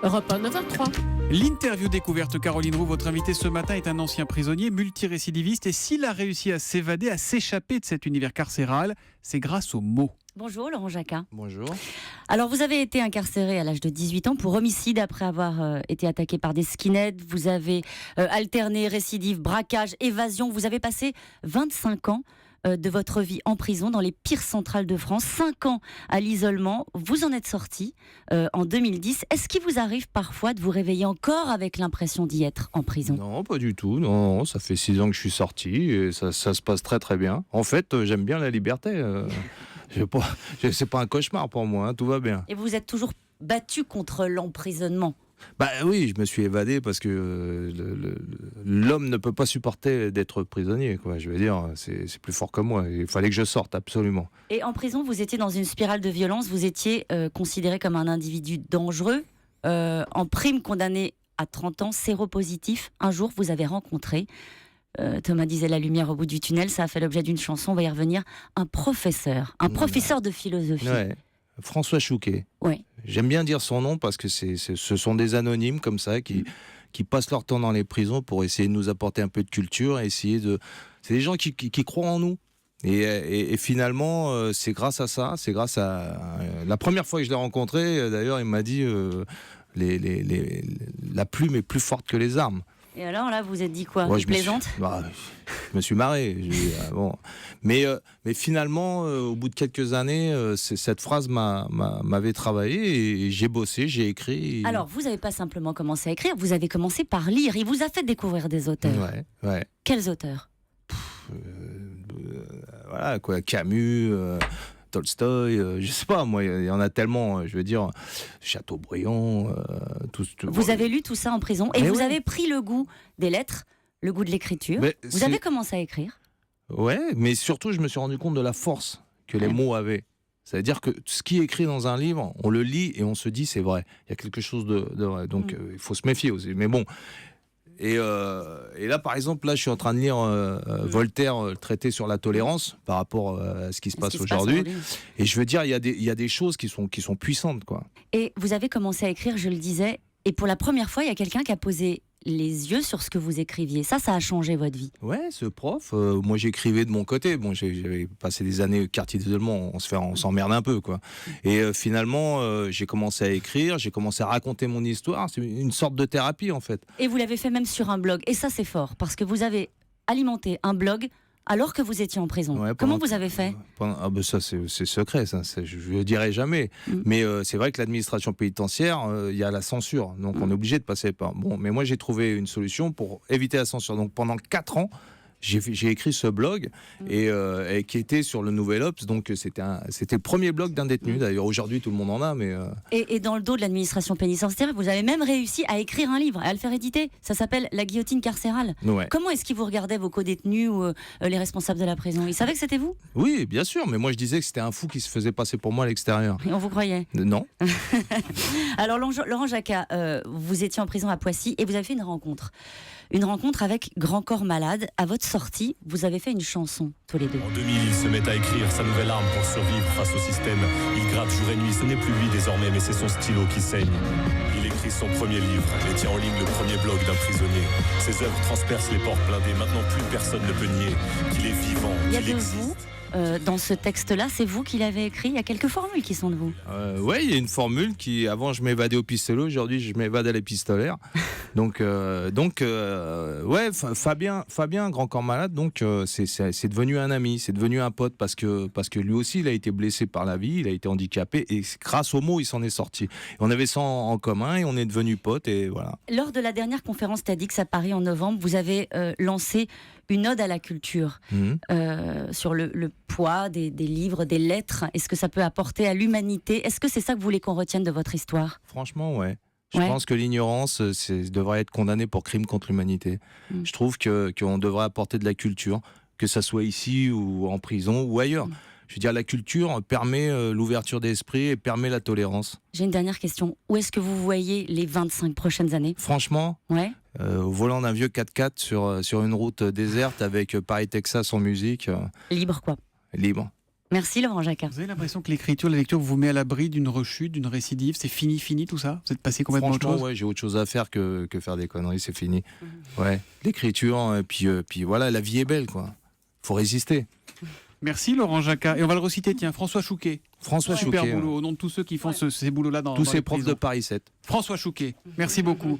Europe 1, 9h03. L'interview découverte, Caroline Roux, votre invité ce matin est un ancien prisonnier multirécidiviste et s'il a réussi à s'évader, à s'échapper de cet univers carcéral, c'est grâce aux mots. Bonjour Laurent Jacquat. Bonjour. Alors vous avez été incarcéré à l'âge de 18 ans pour homicide après avoir été attaqué par des skinheads. Vous avez alterné récidive, braquage, évasion. Vous avez passé 25 ans de votre vie en prison dans les pires centrales de France. 5 ans à l'isolement. Vous en êtes sorti en 2010. Est-ce qu'il vous arrive parfois de vous réveiller encore avec l'impression d'y être en prison ? Non, pas du tout. Non, ça fait 6 ans que je suis sorti et ça se passe très très bien. En fait, j'aime bien la liberté. C'est pas un cauchemar pour moi, hein, tout va bien. Et vous êtes toujours battu contre l'emprisonnement ? Bah oui, je me suis évadé parce que l'homme ne peut pas supporter d'être prisonnier, quoi. Je veux dire, c'est plus fort que moi. Il fallait que je sorte, absolument. Et en prison, vous étiez dans une spirale de violence. Vous étiez considéré comme un individu dangereux, en prime condamné à 30 ans, séropositif. Un jour, vous avez rencontré, Thomas disait la lumière au bout du tunnel, ça a fait l'objet d'une chanson, on va y revenir, un professeur de philosophie. Ouais. François Chouquet. Oui. J'aime bien dire son nom parce que ce sont des anonymes comme ça qui passent leur temps dans les prisons pour essayer de nous apporter un peu de culture, c'est des gens qui croient en nous. Et finalement, c'est grâce à ça, c'est grâce à la première fois que je l'ai rencontré. D'ailleurs, il m'a dit la plume est plus forte que les armes. Et alors là, vous vous êtes dit quoi ? Ouais, Je plaisante ? Je me suis marré. Bon. Mais finalement, au bout de quelques années, cette phrase m'avait travaillé et j'ai bossé, j'ai écrit. Alors, vous n'avez pas simplement commencé à écrire, vous avez commencé par lire. Il vous a fait découvrir des auteurs. Ouais. Quels auteurs ? Voilà quoi, Camus. Tolstoï, je sais pas, moi, il y en a tellement, je veux dire, Chateaubriand, tout. Vous avez lu tout ça en prison et vous avez pris le goût des lettres, le goût de l'écriture. Vous avez commencé à écrire. Ouais, mais surtout, je me suis rendu compte de la force que les mots avaient. C'est-à-dire que ce qui est écrit dans un livre, on le lit et on se dit c'est vrai. Il y a quelque chose de vrai. Donc, il faut se méfier aussi. Mais bon. Et là, par exemple, je suis en train de lire Voltaire, traité sur la tolérance par rapport à ce qui se passe aujourd'hui. Et je veux dire, il y a des choses qui sont puissantes, quoi. Et vous avez commencé à écrire, je le disais, et pour la première fois, il y a quelqu'un qui a posé les yeux sur ce que vous écriviez. Ça a changé votre vie. Ouais, ce prof, moi j'écrivais de mon côté. Bon, j'avais passé des années au quartier d'isolement, on s'emmerde un peu, quoi. Et finalement, j'ai commencé à écrire, j'ai commencé à raconter mon histoire. C'est une sorte de thérapie, en fait. Et vous l'avez fait même sur un blog. Et ça, c'est fort, parce que vous avez alimenté un blog alors que vous étiez en prison. Ouais, comment vous avez fait ? Ça, c'est secret, ça. Je ne le dirai jamais. Mais c'est vrai que l'administration pénitentiaire, il y a la censure. Donc, on est obligé de passer par... Bon, mais moi, j'ai trouvé une solution pour éviter la censure. Donc, pendant 4 ans, j'ai écrit ce blog et qui était sur le Nouvel Obs. Donc, c'était le premier blog d'un détenu. D'ailleurs, aujourd'hui, tout le monde en a. Mais Et dans le dos de l'administration pénitentiaire, vous avez même réussi à écrire un livre, à le faire éditer. Ça s'appelle La guillotine carcérale. Ouais. Comment est-ce qu'ils vous regardaient, vos co-détenus ou les responsables de la prison ? Ils savaient que c'était vous ? Oui, bien sûr. Mais moi, je disais que c'était un fou qui se faisait passer pour moi à l'extérieur. Et on vous croyait ? Non. Alors, Laurent Jacquat, vous étiez en prison à Poissy et vous avez fait une rencontre. Une rencontre avec Grand Corps Malade. À votre sortie, vous avez fait une chanson, tous les deux. En 2000, il se met à écrire sa nouvelle arme pour survivre face au système. Il gratte jour et nuit, ce n'est plus lui désormais, mais c'est son stylo qui saigne. Il écrit son premier livre et tient en ligne le premier blog d'un prisonnier. Ses œuvres transpercent les portes blindées. Maintenant, plus personne ne peut nier qu'il est vivant, qu'il existe. Vous dans ce texte-là, c'est vous qui l'avez écrit. Il y a quelques formules qui sont de vous. Oui, il y a une formule qui, avant, je m'évadais au pistolet. Aujourd'hui, je m'évade à l'épistolaire. Donc, Fabien, Grand Corps Malade, donc c'est devenu un ami, c'est devenu un pote parce que lui aussi, il a été blessé par la vie, il a été handicapé et grâce aux mots, il s'en est sorti. Et on avait ça en commun et on est devenus potes et voilà. Lors de la dernière conférence TEDx à Paris en novembre, vous avez lancé une ode à la culture sur le poids des livres, des lettres. Est-ce que ça peut apporter à l'humanité ? Est-ce que c'est ça que vous voulez qu'on retienne de votre histoire ? Franchement, ouais. Je pense que l'ignorance devrait être condamnée pour crime contre l'humanité. Je trouve qu'on devrait apporter de la culture, que ça soit ici ou en prison ou ailleurs. Je veux dire, la culture permet l'ouverture d'esprit et permet la tolérance. J'ai une dernière question. Où est-ce que vous voyez les 25 prochaines années ? Franchement, au volant d'un vieux 4x4 sur une route déserte avec Paris-Texas en musique. Libre, quoi. Libre. Merci Laurent Jacquat. Vous avez l'impression que l'écriture, la lecture vous met à l'abri d'une rechute, d'une récidive? C'est fini tout ça? Vous êtes passé complètement à autre Franchement, chose? ouais, j'ai autre chose à faire que faire des conneries, c'est fini. Ouais, l'écriture, puis voilà, la vie est belle, quoi. Faut résister. Merci Laurent Jacquat. Et on va le reciter, tiens, François Chouquet. François Super Chouquet, boulot, au nom de tous ceux qui font ces boulots-là dans tous dans ces les profs prisons. de Paris 7. François Chouquet, merci beaucoup.